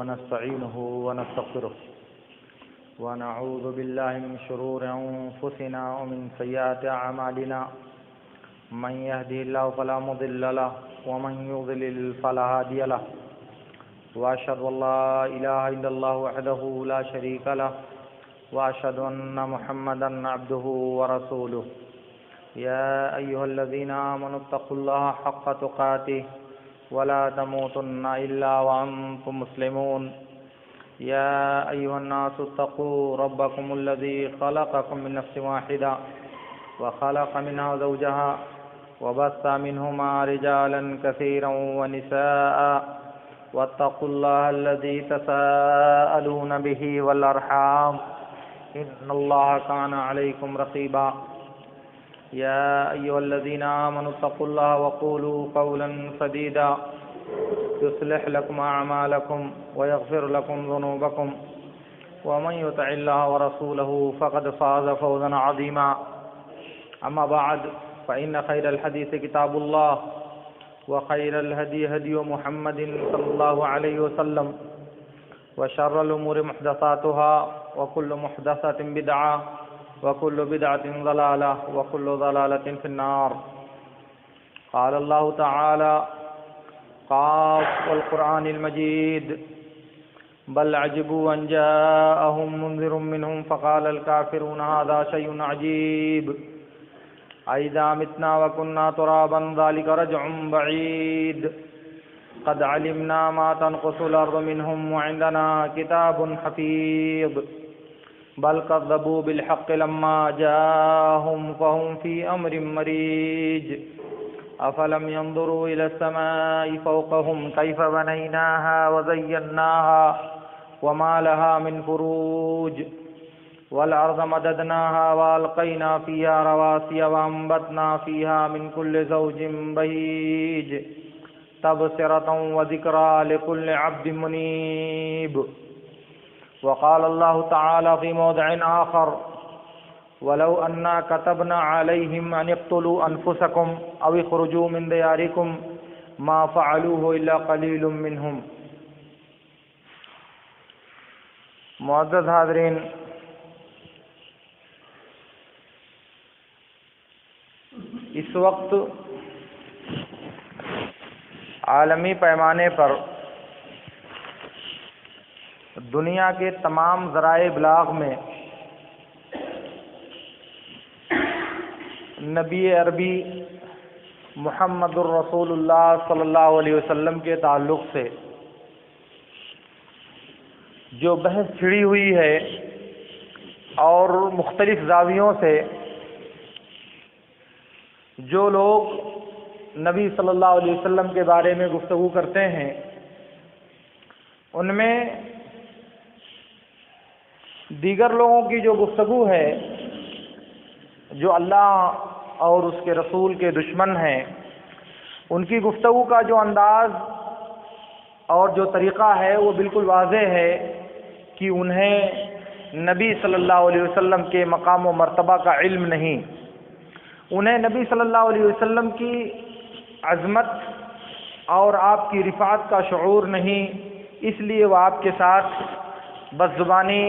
ونستعينه ونستغفره ونعوذ بالله من شرور أنفسنا ومن سيئات أعمالنا من يهده الله فلا مضل له ومن يضلل فلا هادي له وأشهد أن لا إله إلا الله وحده لا شريك له وأشهد أن محمدا عبده ورسوله يا أيها الذين آمنوا اتقوا الله حق تقاته ولا تموتن إلا وأنتم مسلمون يا أيها الناس اتقوا ربكم الذي خلقكم من نفس واحدة وخلق منها زوجها وبث منهما رجالا كثيرا ونساء واتقوا الله الذي تساءلون به والأرحام إن الله كان عليكم رقيبا يا أيها الذين آمنوا اتقوا الله وقولوا قولا سديدا يصلح لكم أعمالكم ويغفر لكم ذنوبكم ومن يطع الله ورسوله فقد فاز فوزا عظيما أما بعد فإن خير الحديث كتاب الله وخير الهدي هدي محمد صلى الله عليه وسلم وشر الأمور محدثاتها وكل محدثة بدعة وكل بدعة ضلالة وكل ضلالة في النار. قال الله تعالى قاف والقرآن المجيد بل عجبوا أن جاءهم منذر منهم فقال الكافرون هذا شيء عجيب أئذا متنا وكنا ترابا ذلك رجع بعيد قد علمنا ما تنقص الأرض منهم وعندنا كتاب حفيظ بل كذبوا بالحق لما جاءهم فهم في أمر مريج أفلم ينظروا إلى السماء فوقهم كيف بنيناها وزيناها وما لها من فروج والأرض مددناها وألقينا فيها رواسي وأنبتنا فيها من كل زوج بهيج تبصرة وذكرى لكل عبد منيب. وقال الله تعالى في موضع آخر ولو أنا كتبنا عليهم أن اقتلوا أنفسكم أو اخرجوا من دياركم ما فعلوه إلا قليل منهم. معزز حاضرین، اس وقت عالمی پیمانے پر دنیا کے تمام ذرائع ابلاغ میں نبی عربی محمد الرسول اللہ صلی اللہ علیہ وسلم کے تعلق سے جو بحث چھڑی ہوئی ہے اور مختلف زاویوں سے جو لوگ نبی صلی اللہ علیہ وسلم کے بارے میں گفتگو کرتے ہیں، ان میں دیگر لوگوں کی جو گفتگو ہے جو اللہ اور اس کے رسول کے دشمن ہیں، ان کی گفتگو کا جو انداز اور جو طریقہ ہے وہ بالکل واضح ہے کہ انہیں نبی صلی اللہ علیہ وسلم کے مقام و مرتبہ کا علم نہیں، انہیں نبی صلی اللہ علیہ وسلم کی عظمت اور آپ کی رفعت کا شعور نہیں، اس لیے وہ آپ کے ساتھ بد زبانی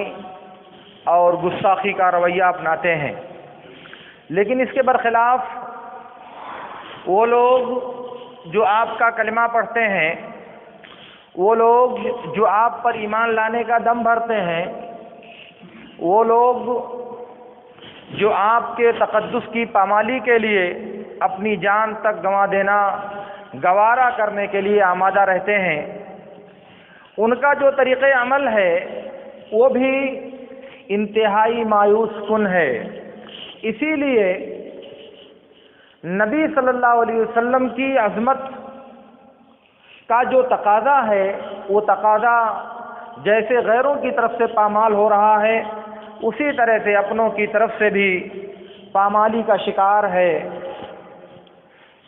اور گستاخی کا رویہ اپناتے ہیں. لیکن اس کے برخلاف وہ لوگ جو آپ کا کلمہ پڑھتے ہیں، وہ لوگ جو آپ پر ایمان لانے کا دم بھرتے ہیں، وہ لوگ جو آپ کے تقدس کی پامالی کے لیے اپنی جان تک گنوا دینا گوارا کرنے کے لیے آمادہ رہتے ہیں، ان کا جو طریقہ عمل ہے وہ بھی انتہائی مایوس کن ہے. اسی لیے نبی صلی اللہ علیہ وسلم کی عظمت کا جو تقاضا ہے وہ تقاضا جیسے غیروں کی طرف سے پامال ہو رہا ہے، اسی طرح سے اپنوں کی طرف سے بھی پامالی کا شکار ہے.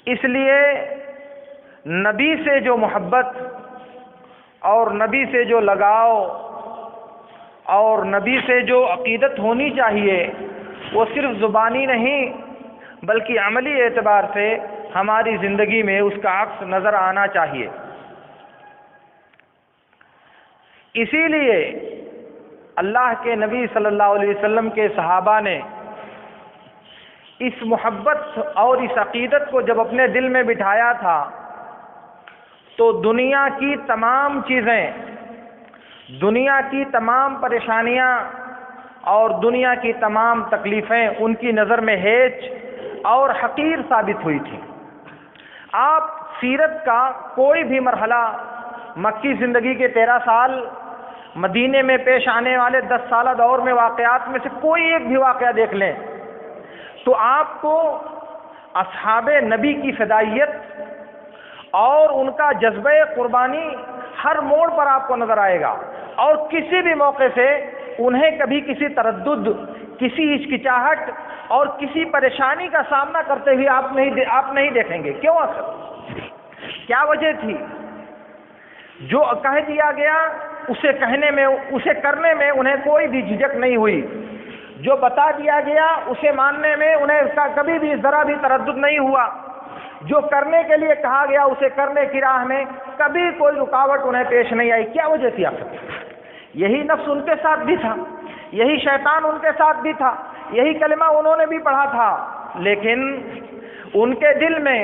اس لیے نبی سے جو محبت اور نبی سے جو لگاؤ اور نبی سے جو عقیدت ہونی چاہیے وہ صرف زبانی نہیں بلکہ عملی اعتبار سے ہماری زندگی میں اس کا عکس نظر آنا چاہیے. اسی لیے اللہ کے نبی صلی اللہ علیہ وسلم کے صحابہ نے اس محبت اور اس عقیدت کو جب اپنے دل میں بٹھایا تھا تو دنیا کی تمام چیزیں، دنیا کی تمام پریشانیاں اور دنیا کی تمام تکلیفیں ان کی نظر میں ہیچ اور حقیر ثابت ہوئی تھی۔ آپ سیرت کا کوئی بھی مرحلہ، مکی زندگی کے 13 سال، مدینے میں پیش آنے والے 10 سالہ دور میں واقعات میں سے کوئی ایک بھی واقعہ دیکھ لیں تو آپ کو اصحاب نبی کی فدائیت اور ان کا جذبہ قربانی ہر موڑ پر آپ کو نظر آئے گا، اور کسی بھی موقع سے انہیں کبھی کسی تردد، کسی ہچکچاہٹ اور کسی پریشانی کا سامنا کرتے ہوئے آپ نہیں دیکھیں گے۔ کیوں آخر کیا وجہ تھی؟ جو کہہ دیا گیا اسے کہنے میں، اسے کرنے میں انہیں کوئی بھی جھجک نہیں ہوئی، جو بتا دیا گیا اسے ماننے میں انہیں اس کا کبھی بھی ذرا بھی تردد نہیں ہوا، جو کرنے کے لیے کہا گیا اسے کرنے کی راہ میں کبھی کوئی رکاوٹ انہیں پیش نہیں آئی۔ کیا وجہ تھی آخر؟ یہی نفس ان کے ساتھ بھی تھا، یہی شیطان ان کے ساتھ بھی تھا، یہی کلمہ انہوں نے بھی پڑھا تھا، لیکن ان کے دل میں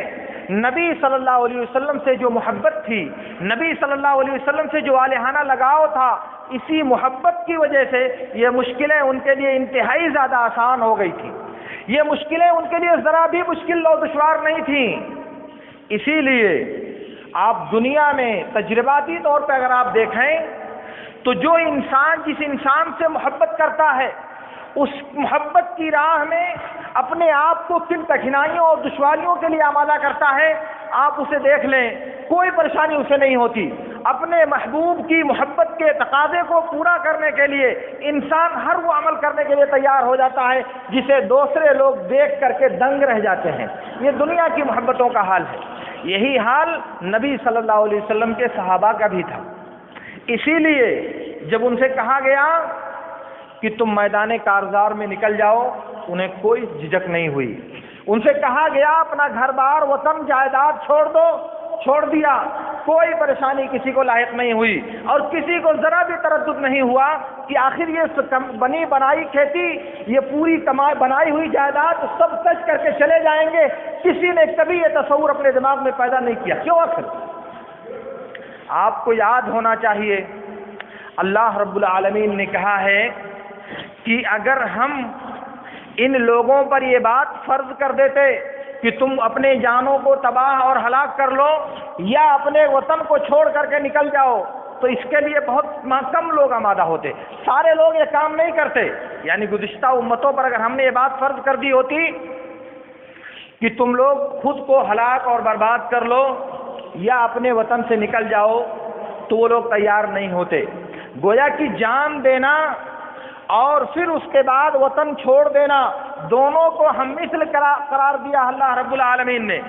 نبی صلی اللہ علیہ وسلم سے جو محبت تھی، نبی صلی اللہ علیہ وسلم سے جو والہانہ لگاؤ تھا، اسی محبت کی وجہ سے یہ مشکلیں ان کے لیے انتہائی زیادہ آسان ہو گئی تھی۔ یہ مشکلیں ان کے لیے ذرا بھی مشکل اور دشوار نہیں تھیں۔ اسی لیے آپ دنیا میں تجرباتی طور پہ اگر آپ دیکھیں تو جو انسان جس انسان سے محبت کرتا ہے، اس محبت کی راہ میں اپنے آپ کو کن کٹھنائیوں اور دشواریوں کے لیے آمادہ کرتا ہے، آپ اسے دیکھ لیں، کوئی پریشانی اسے نہیں ہوتی۔ اپنے محبوب کی محبت کے تقاضے کو پورا کرنے کے لیے انسان ہر وہ عمل کرنے کے لیے تیار ہو جاتا ہے جسے دوسرے لوگ دیکھ کر کے دنگ رہ جاتے ہیں۔ یہ دنیا کی محبتوں کا حال ہے۔ یہی حال نبی صلی اللہ علیہ وسلم کے صحابہ کا بھی تھا۔ اسی لیے جب ان سے کہا گیا کہ تم میدان کارزار میں نکل جاؤ، انہیں کوئی جھجک نہیں ہوئی۔ ان سے کہا گیا اپنا گھر بار، وطن، جائیداد چھوڑ دو، چھوڑ دیا، کوئی پریشانی کسی کو لاحق نہیں ہوئی، اور کسی کو ذرا بھی تردد نہیں ہوا کہ آخر یہ بنی بنائی کھیتی، یہ پوری کمائی بنائی ہوئی جائیداد سب کچھ کر کے چلے جائیں گے۔ کسی نے کبھی یہ تصور اپنے دماغ میں پیدا نہیں کیا۔ کیوں آخر؟ آپ کو یاد ہونا چاہیے اللہ رب العالمین نے کہا ہے کہ اگر ہم ان لوگوں پر یہ بات فرض کر دیتے کہ تم اپنے جانوں کو تباہ اور ہلاک کر لو یا اپنے وطن کو چھوڑ کر کے نکل جاؤ، تو اس کے لیے بہت کم لوگ آمادہ ہوتے، سارے لوگ یہ کام نہیں کرتے۔ یعنی گزشتہ امتوں پر اگر ہم نے یہ بات فرض کر دی ہوتی کہ تم لوگ خود کو ہلاک اور برباد کر لو یا اپنے وطن سے نکل جاؤ، تو وہ لوگ تیار نہیں ہوتے۔ گویا کہ جان دینا اور پھر اس کے بعد وطن چھوڑ دینا، دونوں کو ہم مثل قرار دیا اللہ رب العالمین نے۔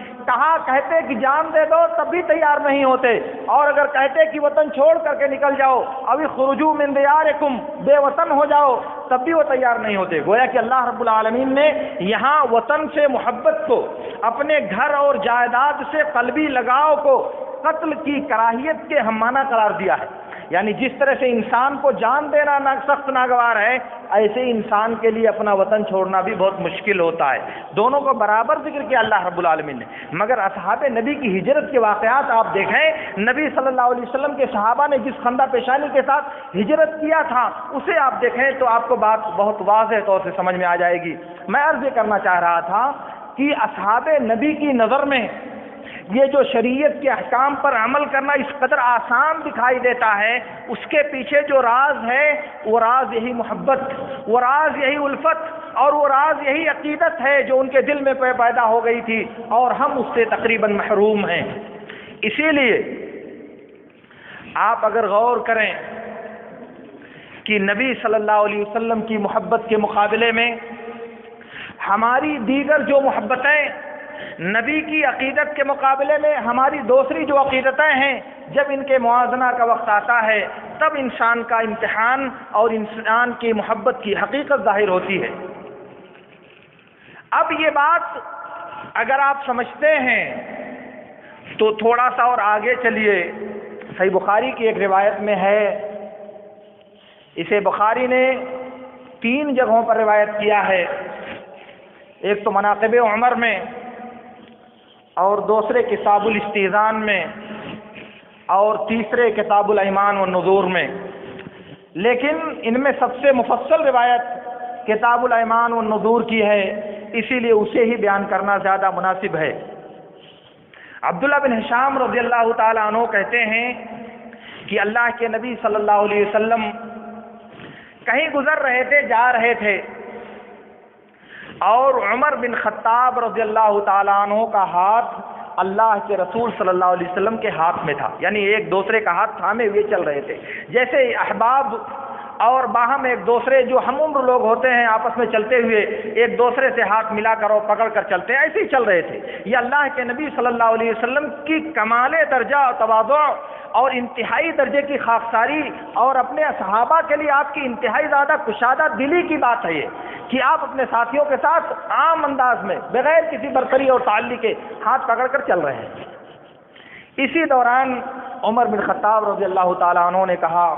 کہتے کہ جان دے دو تب بھی تیار نہیں ہوتے، اور اگر کہتے کہ وطن چھوڑ کر کے نکل جاؤ، ابھی خرجو من دیارکم، بے وطن ہو جاؤ، تب بھی وہ تیار نہیں ہوتے۔ گویا کہ اللہ رب العالمین نے یہاں وطن سے محبت کو، اپنے گھر اور جائیداد سے قلبی لگاؤ کو قتل کی کراہیت کے ہم معنی قرار دیا ہے۔ یعنی جس طرح سے انسان کو جان دینا سخت ناگوار ہے، ایسے انسان کے لیے اپنا وطن چھوڑنا بھی بہت مشکل ہوتا ہے۔ دونوں کو برابر ذکر کیا اللہ رب العالمین نے۔ مگر اصحاب نبی کی ہجرت کے واقعات آپ دیکھیں، نبی صلی اللہ علیہ وسلم کے صحابہ نے جس خندہ پیشانی کے ساتھ ہجرت کیا تھا اسے آپ دیکھیں تو آپ کو بات بہت واضح طور سے سمجھ میں آ جائے گی۔ میں عرض یہ کرنا چاہ رہا تھا کہ اصحاب نبی کی نظر میں یہ جو شریعت کے احکام پر عمل کرنا اس قدر آسان دکھائی دیتا ہے، اس کے پیچھے جو راز ہے وہ راز یہی محبت، وہ راز یہی الفت، اور وہ راز یہی عقیدت ہے جو ان کے دل میں پیدا ہو گئی تھی، اور ہم اس سے تقریباً محروم ہیں۔ اسی لیے آپ اگر غور کریں کہ نبی صلی اللہ علیہ وسلم کی محبت کے مقابلے میں ہماری دیگر جو محبتیں، نبی کی عقیدت کے مقابلے میں ہماری دوسری جو عقیدتیں ہیں، جب ان کے موازنہ کا وقت آتا ہے تب انسان کا امتحان اور انسان کی محبت کی حقیقت ظاہر ہوتی ہے۔ اب یہ بات اگر آپ سمجھتے ہیں تو تھوڑا سا اور آگے چلیے۔ صحیح بخاری کی ایک روایت میں ہے اسے بخاری نے 3 جگہوں پر روایت کیا ہے، ایک تو مناقب عمر میں، اور دوسرے کتاب الاستئذان میں، اور تیسرے کتاب الایمان والنذور میں، لیکن ان میں سب سے مفصل روایت کتاب الایمان والنذور کی ہے، اسی لیے اسے ہی بیان کرنا زیادہ مناسب ہے۔ عبداللہ بن ہشام رضی اللہ تعالی عنہ کہتے ہیں کہ اللہ کے نبی صلی اللہ علیہ وسلم کہیں گزر رہے تھے، جا رہے تھے، اور عمر بن خطاب رضی اللہ تعالیٰ عنہ کا ہاتھ اللہ کے رسول صلی اللہ علیہ وسلم کے ہاتھ میں تھا، یعنی ایک دوسرے کا ہاتھ تھامے ہوئے چل رہے تھے، جیسے احباب اور باہم ایک دوسرے جو ہم عمر لوگ ہوتے ہیں آپس میں چلتے ہوئے ایک دوسرے سے ہاتھ ملا کر اور پکڑ کر چلتے ہیں، ایسے ہی چل رہے تھے۔ یہ اللہ کے نبی صلی اللہ علیہ وسلم کی کمال درجہ اور تواضع اور انتہائی درجے کی خاکساری اور اپنے صحابہ کے لیے آپ کی انتہائی زیادہ کشادہ دلی کی بات ہے یہ کہ آپ اپنے ساتھیوں کے ساتھ عام انداز میں بغیر کسی برتری اور تعلق کے ہاتھ پکڑ کر چل رہے ہیں۔ اسی دوران عمر بن خطاب رضی اللہ تعالیٰ عنہ نے کہا،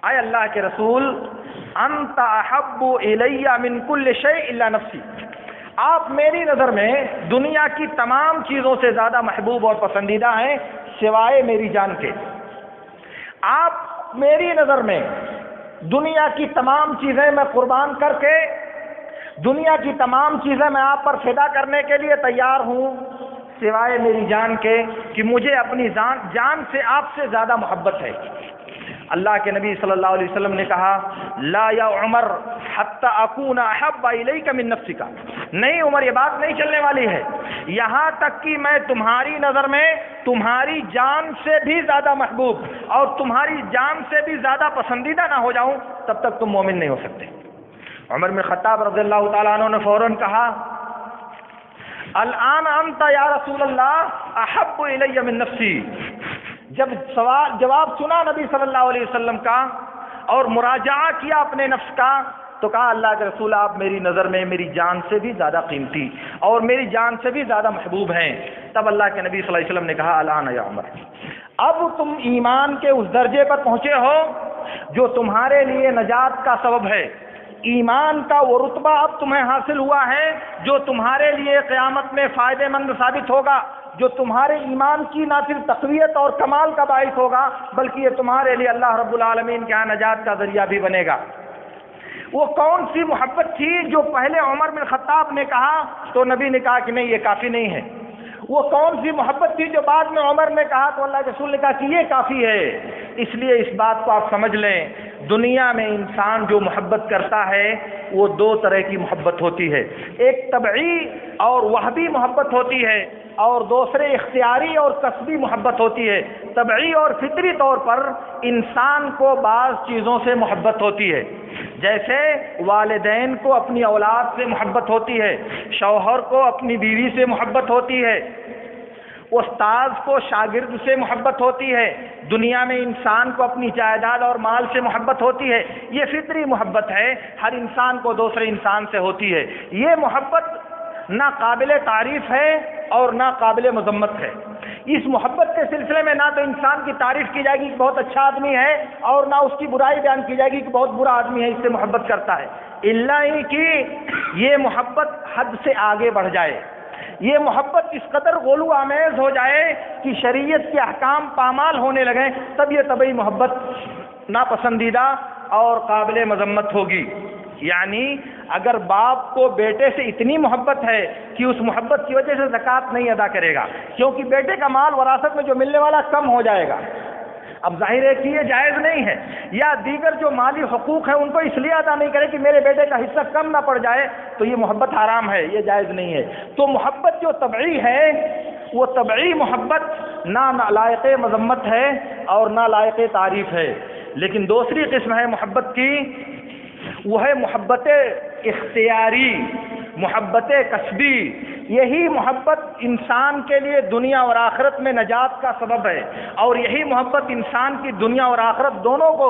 اے اللہ کے رسول، انت احب الی من کل شیء الا نفسی، آپ میری نظر میں دنیا کی تمام چیزوں سے زیادہ محبوب اور پسندیدہ ہیں سوائے میری جان کے۔ آپ میری نظر میں دنیا کی تمام چیزیں میں قربان کر کے، دنیا کی تمام چیزیں میں آپ پر فدا کرنے کے لیے تیار ہوں سوائے میری جان کے، کہ مجھے اپنی جان سے آپ سے زیادہ محبت ہے۔ اللہ کے نبی صلی اللہ علیہ وسلم نے کہا، لا یا عمر حتی اکون احب الیک من نفسک، نہیں عمر یہ بات نہیں چلنے والی ہے، یہاں تک کہ میں تمہاری نظر میں تمہاری جان سے بھی زیادہ محبوب اور تمہاری جان سے بھی زیادہ پسندیدہ نہ ہو جاؤں تب تک تم مومن نہیں ہو سکتے۔ عمر بن خطاب رضی اللہ تعالیٰ عنہ نے فوراً کہا، الآن انت یا رسول اللہ احب الی من نفسی۔ جب جواب سنا نبی صلی اللہ علیہ وسلم کا اور مراجعہ کیا اپنے نفس کا، تو کہا اللہ کے رسول آپ میری نظر میں میری جان سے بھی زیادہ قیمتی اور میری جان سے بھی زیادہ محبوب ہیں۔ تب اللہ کے نبی صلی اللہ علیہ وسلم نے کہا، الآن یا عمر، اب تم ایمان کے اس درجے پر پہنچے ہو جو تمہارے لیے نجات کا سبب ہے، ایمان کا وہ رتبہ اب تمہیں حاصل ہوا ہے جو تمہارے لیے قیامت میں فائدہ مند ثابت ہوگا، جو تمہارے ایمان کی نہ صرف تقویت اور کمال کا باعث ہوگا بلکہ یہ تمہارے لیے اللہ رب العالمین کے ہاں نجات کا ذریعہ بھی بنے گا۔ وہ کون سی محبت تھی جو پہلے عمر بن خطاب نے کہا تو نبی نے کہا کہ نہیں یہ کافی نہیں ہے، وہ کون سی محبت تھی جو بعد میں عمر نے کہا تو اللہ کے رسول نے کہا کہ یہ کافی ہے۔ اس لیے اس بات کو آپ سمجھ لیں، دنیا میں انسان جو محبت کرتا ہے وہ 2 طرح کی محبت ہوتی ہے، ایک طبعی اور وہبی محبت ہوتی ہے، اور دوسرے اختیاری اور کسبی محبت ہوتی ہے۔ طبعی اور فطری طور پر انسان کو بعض چیزوں سے محبت ہوتی ہے، جیسے والدین کو اپنی اولاد سے محبت ہوتی ہے، شوہر کو اپنی بیوی سے محبت ہوتی ہے، استاذ کو شاگرد سے محبت ہوتی ہے، دنیا میں انسان کو اپنی جائیداد اور مال سے محبت ہوتی ہے۔ یہ فطری محبت ہے، ہر انسان کو دوسرے انسان سے ہوتی ہے۔ یہ محبت نہ قابل تعریف ہے اور نہ قابل مذمت ہے۔ اس محبت کے سلسلے میں نہ تو انسان کی تعریف کی جائے گی کہ بہت اچھا آدمی ہے، اور نہ اس کی برائی بیان کی جائے گی کہ بہت برا آدمی ہے اس سے محبت کرتا ہے، الا ہی کہ یہ محبت حد سے آگے بڑھ جائے، یہ محبت اس قدر غلو آمیز ہو جائے کہ شریعت کے احکام پامال ہونے لگیں، تب یہ طبعی محبت ناپسندیدہ اور قابل مذمت ہوگی۔ یعنی اگر باپ کو بیٹے سے اتنی محبت ہے کہ اس محبت کی وجہ سے زکوٰۃ نہیں ادا کرے گا کیونکہ بیٹے کا مال وراثت میں جو ملنے والا کم ہو جائے گا، اب ظاہر ہے کہ یہ جائز نہیں ہے، یا دیگر جو مالی حقوق ہیں ان کو اس لیے ادا نہیں کرے کہ میرے بیٹے کا حصہ کم نہ پڑ جائے، تو یہ محبت حرام ہے، یہ جائز نہیں ہے۔ تو محبت جو طبعی ہے وہ طبعی محبت نہ لائق مذمت ہے اور نہ لائق تعریف ہے۔ لیکن دوسری قسم ہے محبت کی، وہ ہے محبت اختیاری، محبت کسبی۔ یہی محبت انسان کے لیے دنیا اور آخرت میں نجات کا سبب ہے، اور یہی محبت انسان کی دنیا اور آخرت دونوں کو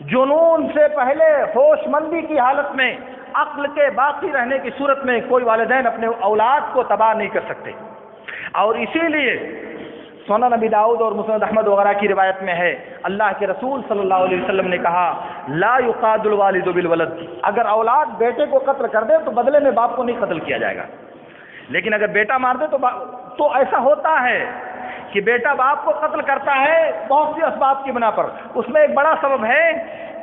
جنون سے پہلے ہوش مندی کی حالت میں عقل کے باقی رہنے کی صورت میں کوئی والدین اپنے اولاد کو تباہ نہیں کر سکتے. اور اسی لیے سنن نبی داؤد اور مسند احمد وغیرہ کی روایت میں ہے اللہ کے رسول صلی اللہ علیہ وسلم نے کہا لا یقاد الوالد بالولد، اگر اولاد بیٹے کو قتل کر دے تو بدلے میں باپ کو نہیں قتل کیا جائے گا، لیکن اگر بیٹا مار دے تو ایسا ہوتا ہے کہ بیٹا باپ کو قتل کرتا ہے بہت سی اسباب کی بنا پر. اس میں ایک بڑا سبب ہے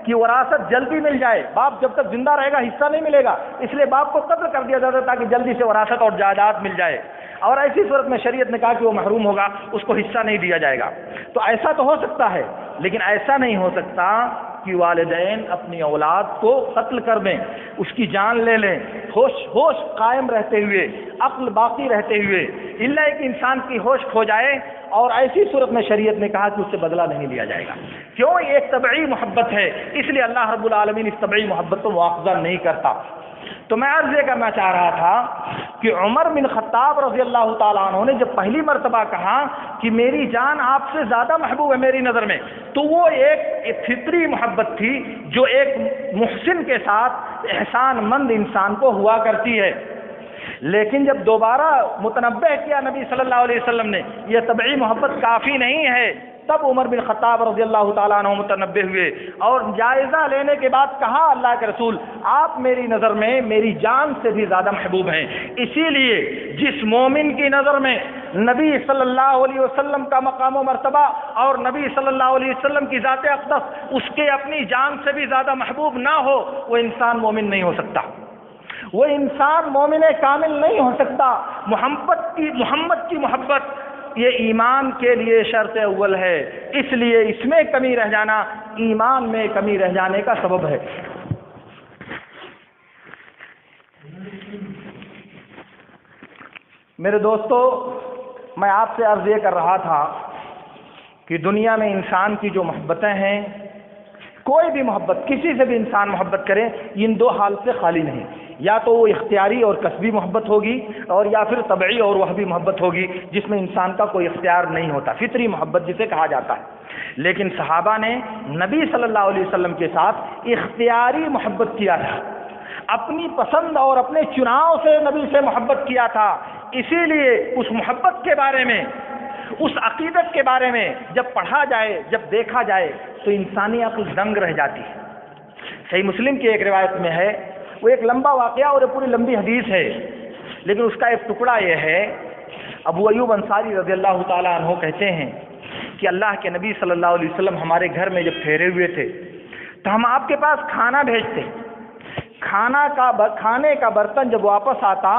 کہ وراثت جلدی مل جائے. باپ جب تک زندہ رہے گا حصہ نہیں ملے گا، اس لیے باپ کو قتل کر دیا جاتا ہے تاکہ جلدی سے وراثت اور جائیداد مل جائے. اور ایسی صورت میں شریعت نے کہا کہ وہ محروم ہوگا، اس کو حصہ نہیں دیا جائے گا. تو ایسا تو ہو سکتا ہے، لیکن ایسا نہیں ہو سکتا کہ والدین اپنی اولاد کو قتل کر دیں، اس کی جان لے لیں، ہوش قائم رہتے ہوئے، عقل باقی رہتے ہوئے، الا کہ انسان کی ہوش کھو جائے. اور ایسی صورت میں شریعت نے کہا کہ اس سے بدلہ نہیں لیا جائے گا. کیوں؟ یہ ایک طبعی محبت ہے، اس لیے اللہ رب العالمین اس طبعی محبت کو مواخذہ نہیں کرتا. تو میں عرض یہ کرنا چاہ رہا تھا کہ عمر بن خطاب رضی اللہ تعالیٰ عنہ نے جب پہلی مرتبہ کہا کہ میری جان آپ سے زیادہ محبوب ہے میری نظر میں، تو وہ ایک فطری محبت تھی جو ایک محسن کے ساتھ احسان مند انسان کو ہوا کرتی ہے. لیکن جب دوبارہ متنبہ کیا نبی صلی اللہ علیہ وسلم نے یہ طبعی محبت کافی نہیں ہے، تب عمر بن خطاب رضی اللہ تعالیٰ عنہ متنبہ ہوئے اور جائزہ لینے کے بعد کہا اللہ کے رسول آپ میری نظر میں میری جان سے بھی زیادہ محبوب ہیں. اسی لیے جس مومن کی نظر میں نبی صلی اللہ علیہ وسلم کا مقام و مرتبہ اور نبی صلی اللہ علیہ وسلم کی ذات اقدس اس کے اپنی جان سے بھی زیادہ محبوب نہ ہو، وہ انسان مومن نہیں ہو سکتا، وہ انسان مومن کامل نہیں ہو سکتا. محمد کی محبت یہ ایمان کے لیے شرط اول ہے، اس لیے اس میں کمی رہ جانا ایمان میں کمی رہ جانے کا سبب ہے. میرے دوستو، میں آپ سے عرض یہ کر رہا تھا کہ دنیا میں انسان کی جو محبتیں ہیں، کوئی بھی محبت کسی سے بھی انسان محبت کرے، ان دو حال سے خالی نہیں. یا تو وہ اختیاری اور کسبی محبت ہوگی، اور یا پھر طبعی اور وہبی محبت ہوگی جس میں انسان کا کوئی اختیار نہیں ہوتا، فطری محبت جسے کہا جاتا ہے. لیکن صحابہ نے نبی صلی اللہ علیہ وسلم کے ساتھ اختیاری محبت کیا تھا، اپنی پسند اور اپنے چناؤ سے نبی سے محبت کیا تھا. اسی لیے اس محبت کے بارے میں، اس عقیدت کے بارے میں جب پڑھا جائے، جب دیکھا جائے تو انسانی عقل دنگ رہ جاتی ہے. صحیح مسلم کی ایک روایت میں ہے، وہ ایک لمبا واقعہ اور پوری لمبی حدیث ہے، لیکن اس کا ایک ٹکڑا یہ ہے. ابو ایوب انصاری رضی اللہ تعالیٰ عنہ کہتے ہیں کہ اللہ کے نبی صلی اللہ علیہ وسلم ہمارے گھر میں جب ٹھہرے ہوئے تھے تو ہم آپ کے پاس کھانا بھیجتے. کھانے کا برتن جب واپس آتا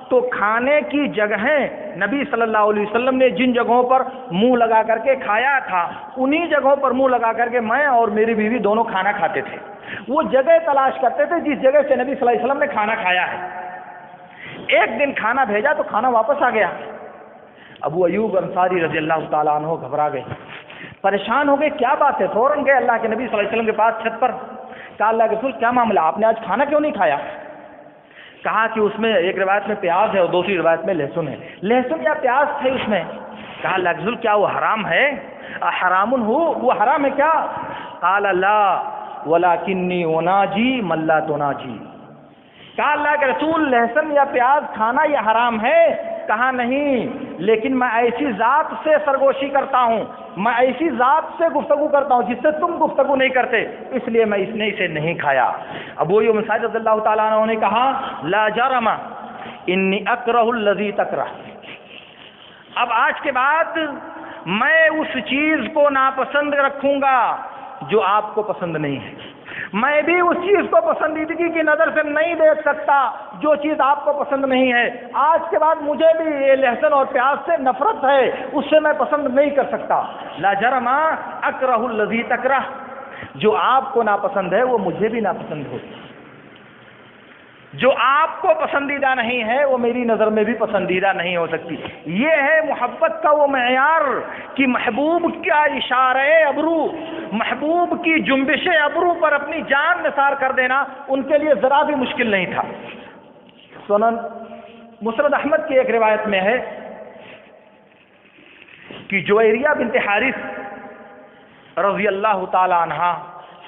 تو کھانے کی جگہیں نبی صلی اللہ علیہ وسلم نے جن جگہوں پر منہ لگا کر کے کھایا تھا، انہی جگہوں پر منہ لگا کر کے میں اور میری بیوی دونوں کھانا کھاتے تھے. وہ جگہ تلاش کرتے تھے جس جگہ سے نبی صلی اللہ علیہ وسلم نے کھانا کھایا ہے. ایک دن کھانا بھیجا تو کھانا واپس آ گیا. ابو ایوب انصاری رضی اللہ تعالیٰ عنہ گھبرا گئے، پریشان ہو گئے، کیا بات ہے؟ فوراً گئے اللہ کے نبی صلی اللہ علیہ وسلم کے پاس چھت پر. کہا اللہ کے رسول کیا معاملہ، آپ نے آج کھانا کیوں نہیں کھایا؟ کہا کہ اس میں ایک روایت میں پیاز ہے اور دوسری روایت میں لہسن ہے. لہسن یا پیاز تھے اس میں. کہا اللہ کے رسول کیا وہ حرام ہے؟ حرام ہو، وہ حرام ہے کیا؟ قال لا ولکنی اناجی من لا تناجی. کہا اللہ کے رسول لہسن یا پیاز کھانا یہ حرام ہے؟ کہا نہیں، لیکن میں ایسی ذات سے سرگوشی کرتا ہوں، میں ایسی ذات سے گفتگو کرتا ہوں جس سے تم گفتگو نہیں کرتے، اس لیے میں اس نے اسے نہیں کھایا. ابو ایوب انصاری رضی اللہ تعالیٰ عنہ نے کہا لا جرم انی اکرہ الذی تکرہ. اب آج کے بعد میں اس چیز کو ناپسند رکھوں گا جو آپ کو پسند نہیں ہے، میں بھی اس چیز کو پسندیدگی کی نظر سے نہیں دیکھ سکتا جو چیز آپ کو پسند نہیں ہے. آج کے بعد مجھے بھی یہ لہسن اور پیاز سے نفرت ہے، اس سے میں پسند نہیں کر سکتا. لا جرم اکرہ الذی تکرہ، جو آپ کو ناپسند ہے وہ مجھے بھی ناپسند ہو. جو آپ کو پسندیدہ نہیں ہے وہ میری نظر میں بھی پسندیدہ نہیں ہو سکتی. یہ ہے محبت کا وہ معیار کہ محبوب کا اشارہ ابرو، محبوب کی جنبش ابرو پر اپنی جان نثار کر دینا ان کے لیے ذرا بھی مشکل نہیں تھا. سنن مسند احمد کی ایک روایت میں ہے کہ جویریہ بنت حارث رضی اللہ تعالی عنہا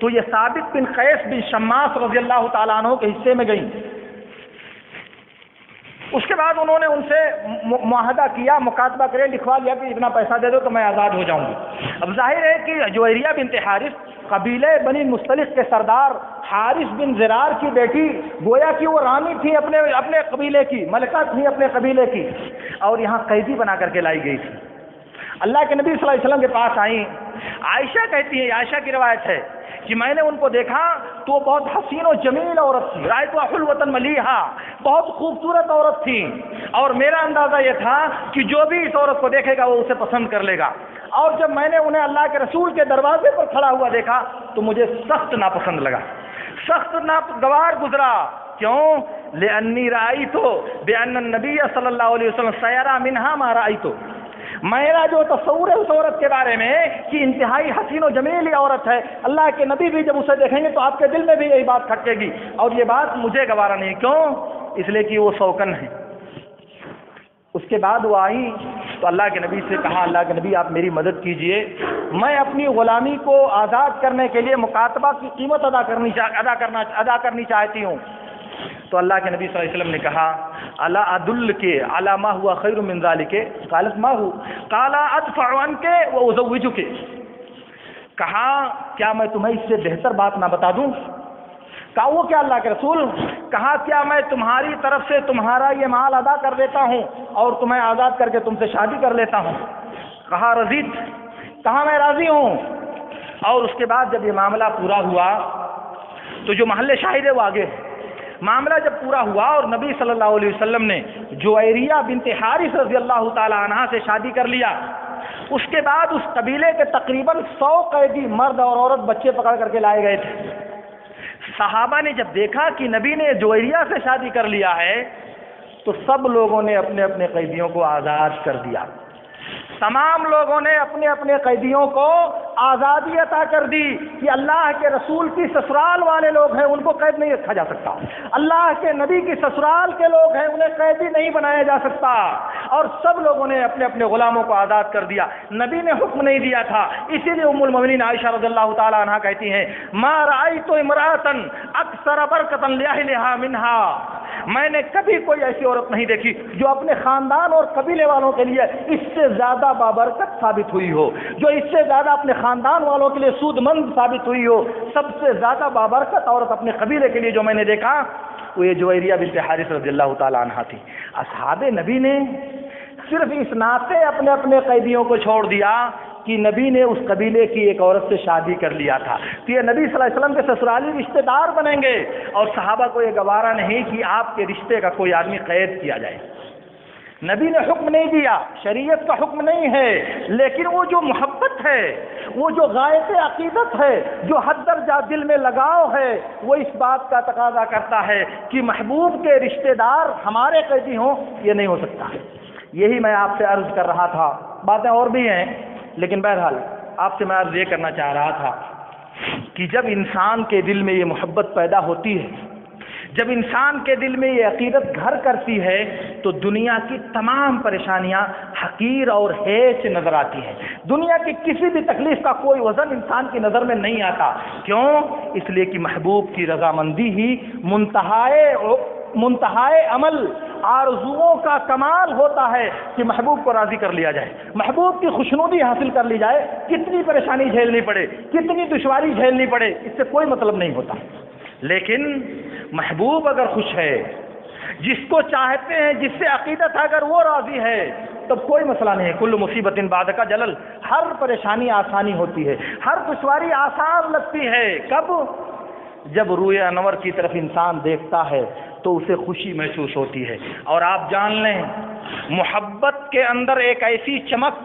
تو یہ ثابت بن قیس بن شماس رضی اللہ تعالیٰ عنہ کے حصے میں گئیں. اس کے بعد انہوں نے ان سے معاہدہ کیا، مکاتبہ کرے، لکھوا لیا کہ اتنا پیسہ دے دو تو میں آزاد ہو جاؤں گی. اب ظاہر ہے کہ جویریہ بنت حارث قبیلے بنی مصطلق کے سردار حارث بن زرار کی بیٹی، گویا کہ وہ رانی تھی اپنے قبیلے کی، ملکہ تھی اپنے قبیلے کی، اور یہاں قیدی بنا کر کے لائی گئی تھی. اللہ کے نبی صلی اللہ علیہ وسلم کے پاس آئیں. عائشہ کہتی ہے، عائشہ کی روایت ہے کہ میں نے ان کو دیکھا تو وہ بہت حسین و جمیل عورت تھی، رأیتها حلوة ملیحا، بہت خوبصورت عورت تھی، اور میرا اندازہ یہ تھا کہ جو بھی اس عورت کو دیکھے گا وہ اسے پسند کر لے گا. اور جب میں نے انہیں اللہ کے رسول کے دروازے پر کھڑا ہوا دیکھا تو مجھے سخت ناپسند لگا، سخت ناگوار گزرا. کیوں؟ لأنی رأیت بأن النبی صلی اللہ علیہ وسلم سیرا منہا ما رأیت. میرا جو تصور ہے اس عورت کے بارے میں کہ انتہائی حسین و جمیل عورت ہے، اللہ کے نبی بھی جب اسے دیکھیں گے تو آپ کے دل میں بھی یہی بات کھٹکے گی، اور یہ بات مجھے گوارا نہیں. کیوں؟ اس لیے کہ وہ سوکن ہے. اس کے بعد وہ آئی تو اللہ کے نبی سے کہا، اللہ کے نبی آپ میری مدد کیجئے، میں اپنی غلامی کو آزاد کرنے کے لیے مکاتبہ کی قیمت ادا کرنی چاہتی ہوں. تو اللہ کے نبی صلی اللہ علیہ وسلم نے کہا، الا ادلک علی ما هو خیر من ذلک؟ قالت ما هو؟ قال ادفع عنک وازوجک. کہا کیا میں تمہیں اس سے بہتر بات نہ بتا دوں؟ کہا وہ کیا اللہ کے رسول؟ کہا کیا میں تمہاری طرف سے تمہارا یہ مال ادا کر دیتا ہوں اور تمہیں آزاد کر کے تم سے شادی کر لیتا ہوں؟ کہا رضیت. کہا میں راضی ہوں. اور اس کے بعد جب یہ معاملہ پورا ہوا تو جو محل شاہد ہے وہ آگے. معاملہ جب پورا ہوا اور نبی صلی اللہ علیہ وسلم نے جویریہ بنت حارث رضی اللہ تعالی عنہا سے شادی کر لیا، اس کے بعد اس قبیلے کے تقریباً 100 قیدی مرد اور عورت بچے پکڑ کر کے لائے گئے تھے. صحابہ نے جب دیکھا کہ نبی نے جویریہ سے شادی کر لیا ہے تو سب لوگوں نے اپنے اپنے قیدیوں کو آزاد کر دیا. تمام لوگوں نے اپنے اپنے قیدیوں کو آزادی عطا کر دی کہ اللہ کے رسول کی سسرال والے لوگ ہیں ان کو قید نہیں رکھا جا سکتا، اللہ کے نبی کی سسرال کے لوگ ہیں انہیں قیدی نہیں بنایا جا سکتا. اور سب لوگوں نے اپنے اپنے غلاموں کو آزاد کر دیا. نبی نے حکم نہیں دیا تھا، اسی لیے ام المؤمنین عائشہ رضی اللہ تعالی عنہا کہتی ہیں، ما رأیت امرأة اکثر برکتا لأہلها منها. میں نے کبھی کوئی ایسی عورت نہیں دیکھی جو اپنے خاندان اور قبیلے والوں کے لیے اس سے زیادہ بابرکت ثابت ہوئی ہو، جو اس سے زیادہ اپنے خاندان والوں کے لیے سود مند ثابت ہوئی ہو. سب سے زیادہ بابرکت عورت اپنے قبیلے کے لیے جو میں نے دیکھا وہ یہ جویریہ بنت حارث رضی اللہ تعالی عنہا تھی. اصحاب نبی نے صرف اس ناطے اپنے اپنے قیدیوں کو چھوڑ دیا کہ نبی نے اس قبیلے کی ایک عورت سے شادی کر لیا تھا تو یہ نبی صلی اللہ علیہ وسلم کے سسرالی رشتہ دار بنیں گے، اور صحابہ کو یہ گوارا نہیں کہ آپ کے رشتے کا کوئی آدمی قید کیا جائے. نبی نے حکم نہیں دیا، شریعت کا حکم نہیں ہے، لیکن وہ جو محبت ہے، وہ جو غایت عقیدت ہے، جو حد درجہ دل میں لگاؤ ہے، وہ اس بات کا تقاضا کرتا ہے کہ محبوب کے رشتہ دار ہمارے قیدی ہوں. یہ نہیں ہو سکتا. یہی میں آپ سے عرض کر رہا تھا. باتیں اور بھی ہیں لیکن بہرحال آپ سے میں عرض یہ کرنا چاہ رہا تھا کہ جب انسان کے دل میں یہ محبت پیدا ہوتی ہے، جب انسان کے دل میں یہ عقیدت گھر کرتی ہے تو دنیا کی تمام پریشانیاں حقیر اور ہیچ نظر آتی ہیں. دنیا کی کسی بھی تکلیف کا کوئی وزن انسان کی نظر میں نہیں آتا. کیوں؟ اس لیے کہ محبوب کی رضامندی ہی منتہائے عمل آرزوؤں کا کمال ہوتا ہے کہ محبوب کو راضی کر لیا جائے، محبوب کی خوشنودی حاصل کر لی جائے. کتنی پریشانی جھیلنی پڑے، کتنی دشواری جھیلنی پڑے، اس سے کوئی مطلب نہیں ہوتا. لیکن محبوب اگر خوش ہے، جس کو چاہتے ہیں، جس سے عقیدت ہے، اگر وہ راضی ہے تب کوئی مسئلہ نہیں ہے. کل مصیبت بعد کا جلل. ہر پریشانی آسانی ہوتی ہے، ہر دشواری آسان لگتی ہے. کب؟ جب روئے انور کی طرف انسان دیکھتا ہے تو اسے خوشی محسوس ہوتی ہے. اور آپ جان لیں محبت کے اندر ایک ایسی چمک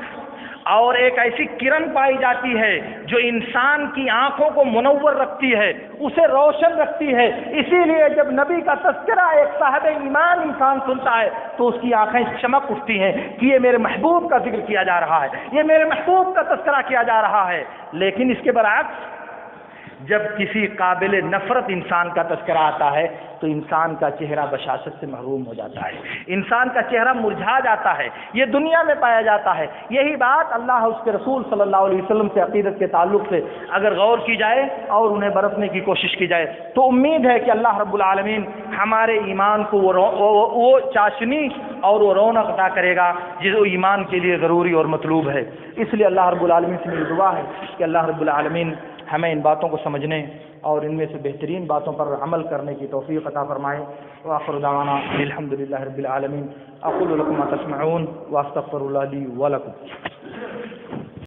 اور ایک ایسی کرن پائی جاتی ہے جو انسان کی آنکھوں کو منور رکھتی ہے، اسے روشن رکھتی ہے. اسی لیے جب نبی کا تذکرہ ایک صاحب ایمان انسان سنتا ہے تو اس کی آنکھیں چمک اٹھتی ہیں کہ یہ میرے محبوب کا ذکر کیا جا رہا ہے، یہ میرے محبوب کا تذکرہ کیا جا رہا ہے. لیکن اس کے برعکس جب کسی قابل نفرت انسان کا تذکرہ آتا ہے تو انسان کا چہرہ بشاشت سے محروم ہو جاتا ہے، انسان کا چہرہ مرجھا جاتا ہے، یہ دنیا میں پایا جاتا ہے۔ یہی بات اللہ اس کے رسول صلی اللہ علیہ وسلم سے عقیدت کے تعلق سے اگر غور کی جائے اور انہیں برتنے کی کوشش کی جائے تو امید ہے کہ اللہ رب العالمین ہمارے ایمان کو وہ چاشنی اور وہ رونق عطا کرے گا جو ایمان کے لیے ضروری اور مطلوب ہے۔ اس لیے اللہ رب العالمین سے میری دعا ہے کہ اللہ رب العالمین ہمیں ان باتوں کو سمجھنے اور ان میں سے بہترین باتوں پر عمل کرنے کی توفیق عطا فرمائے۔ وآخر دعوانا الحمد للہ رب العالمین۔ اقول لکم ما تسمعون واستغفر اللہ لی ولکم۔